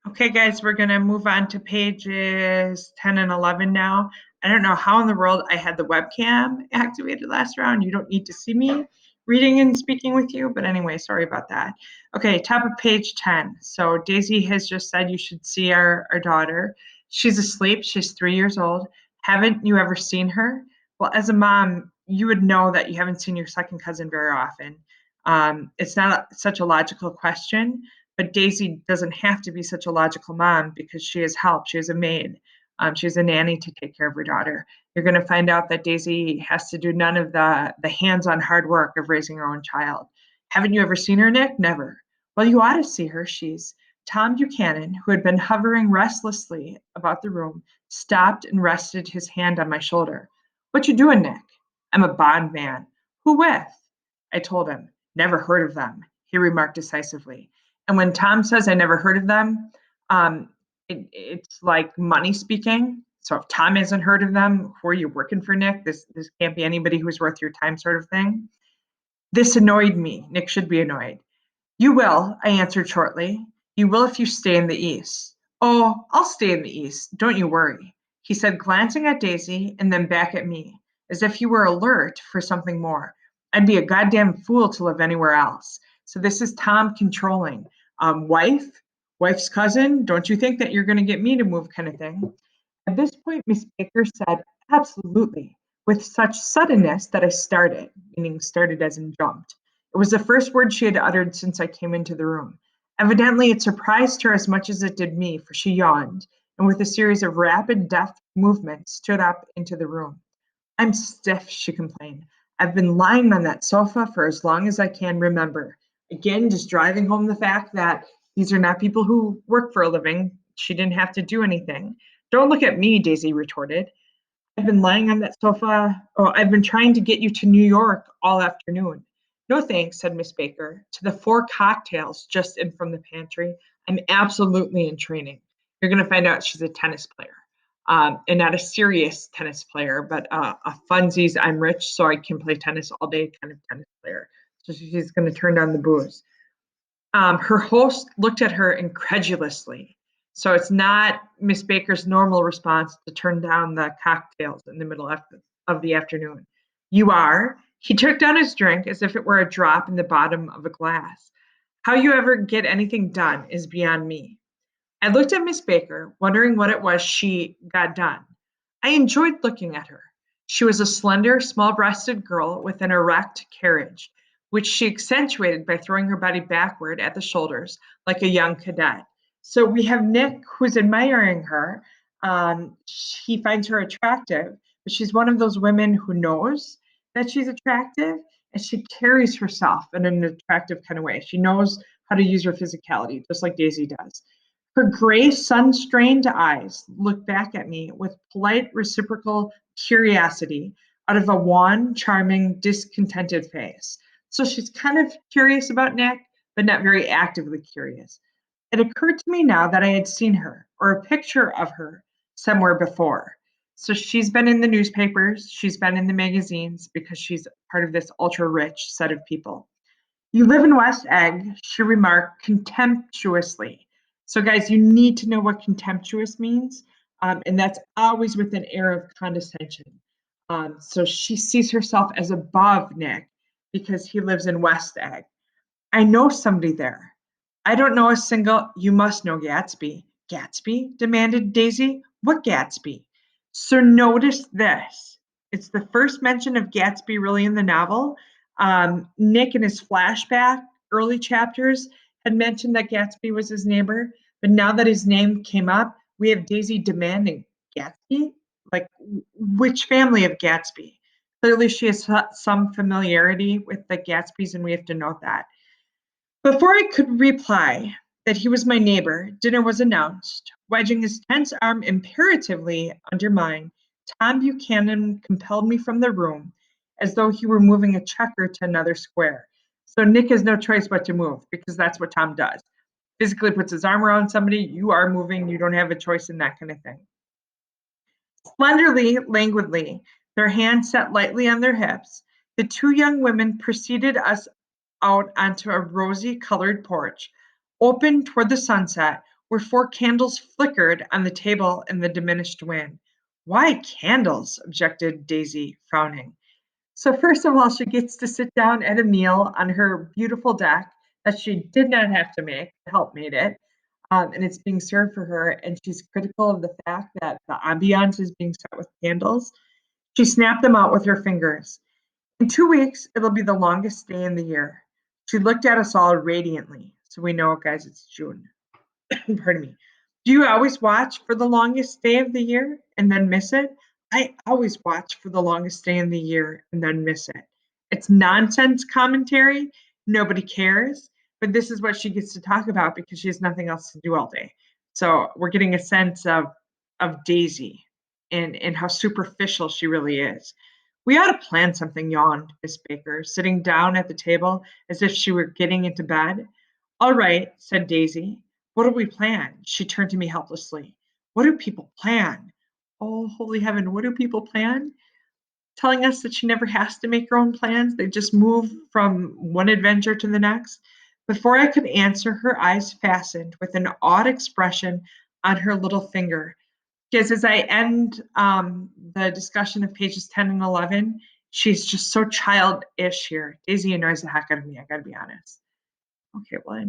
Okay, guys, we're going to move on to pages 10 and 11 now. I don't know how in the world I had the webcam activated last round. You don't need to see me reading and speaking with you, but anyway, sorry about that. Okay, top of page 10. So Daisy has just said you should see our daughter. She's asleep. She's 3 years old. Haven't you ever seen her? Well, as a mom, you would know that you haven't seen your second cousin very often. It's not such a logical question, but Daisy doesn't have to be such a logical mom because she has help. She has a maid. She has a nanny to take care of her daughter. You're going to find out that Daisy has to do none of the hands-on hard work of raising her own child. Haven't you ever seen her, Nick? Never. Well, you ought to see her. She's Tom Buchanan, who had been hovering restlessly about the room, stopped and rested his hand on my shoulder. What you doing, Nick? I'm a bond man. Who with? I told him. Never heard of them, he remarked decisively. And when Tom says I never heard of them, um, it's like money speaking. So if Tom hasn't heard of them, who are you working for, Nick? This can't be anybody who's worth your time, sort of thing. This annoyed me. Nick should be annoyed. You will, I answered shortly. You will if you stay in the East. Oh, I'll stay in the East. Don't you worry, he said, glancing at Daisy and then back at me, as if he were alert for something more. I'd be a goddamn fool to live anywhere else. So this is Tom controlling. Wife's cousin, don't you think that you're going to get me to move kind of thing? At this point, Miss Baker said, absolutely, with such suddenness that I started, meaning started as in jumped. It was the first word she had uttered since I came into the room. Evidently, it surprised her as much as it did me, for she yawned, and with a series of rapid, deft movements, stood up into the room. I'm stiff, she complained. I've been lying on that sofa for as long as I can remember. Again, just driving home the fact that these are not people who work for a living. She didn't have to do anything. Don't look at me, Daisy retorted. I've been lying on that sofa. Oh, I've been trying to get you to New York all afternoon. No thanks, said Miss Baker, to the 4 cocktails just in from the pantry. I'm absolutely in training. You're going to find out she's a tennis player. And not a serious tennis player, but a funsies, I'm rich, so I can play tennis all day kind of tennis player. So she's going to turn down the booze. Her host looked at her incredulously. So it's not Miss Baker's normal response to turn down the cocktails in the middle of the afternoon. You are? He took down his drink as if it were a drop in the bottom of a glass. How you ever get anything done is beyond me. I looked at Miss Baker, wondering what it was she got done. I enjoyed looking at her. She was a slender, small breasted girl with an erect carriage, which she accentuated by throwing her body backward at the shoulders like a young cadet. So we have Nick, who's admiring her. He finds her attractive, but she's one of those women who knows that she's attractive and she carries herself in an attractive kind of way. She knows how to use her physicality, just like Daisy does. Her gray, sun-strained eyes looked back at me with polite, reciprocal curiosity out of a wan, charming, discontented face. So she's kind of curious about Nick, but not very actively curious. It occurred to me now that I had seen her, or a picture of her, somewhere before. So she's been in the newspapers, she's been in the magazines because she's part of this ultra rich set of people. You live in West Egg, she remarked contemptuously. So, guys, you need to know what contemptuous means, and that's always with an air of condescension. So she sees herself as above Nick because he lives in West Egg. I know somebody there. I don't know a single. You must know Gatsby. Gatsby? Demanded Daisy. What Gatsby? So notice this. It's the first mention of Gatsby really in the novel. Nick in his flashback early chapters had mentioned that Gatsby was his neighbor, but now that his name came up, we have Daisy demanding Gatsby? Like, which family of Gatsby? Clearly, she has some familiarity with the Gatsbys, and we have to note that. Before I could reply that he was my neighbor, dinner was announced. Wedging his tense arm imperatively under mine, Tom Buchanan compelled me from the room as though he were moving a checker to another square. So Nick has no choice but to move because that's what Tom does. Physically puts his arm around somebody, you are moving, you don't have a choice in that kind of thing. Slenderly, languidly, their hands set lightly on their hips, the two young women preceded us out onto a rosy colored porch, open toward the sunset, where 4 candles flickered on the table in the diminished wind. Why candles? Objected Daisy, frowning. So, first of all, she gets to sit down at a meal on her beautiful deck that she did not have to make, help made it. And it's being served for her. And she's critical of the fact that the ambiance is being set with candles. She snapped them out with her fingers. In 2 weeks, it'll be the longest day in the year. She looked at us all radiantly. So we know, guys, it's June. Pardon me. Do you always watch for the longest day of the year and then miss it? I always watch for the longest day in the year and then miss it. It's nonsense commentary. Nobody cares. But this is what she gets to talk about because she has nothing else to do all day. So we're getting a sense of Daisy and how superficial she really is. We ought to plan something, yawned Miss Baker, sitting down at the table as if she were getting into bed. All right, said Daisy. What do we plan? She turned to me helplessly. What do people plan? Oh, holy heaven, what do people plan? Telling us that she never has to make her own plans. They just move from one adventure to the next. Before I could answer, her eyes fastened with an odd expression on her little finger. Because as I end the discussion of pages 10 and 11, she's just so childish here. Daisy annoys the heck out of me, I gotta be honest. Okay, well,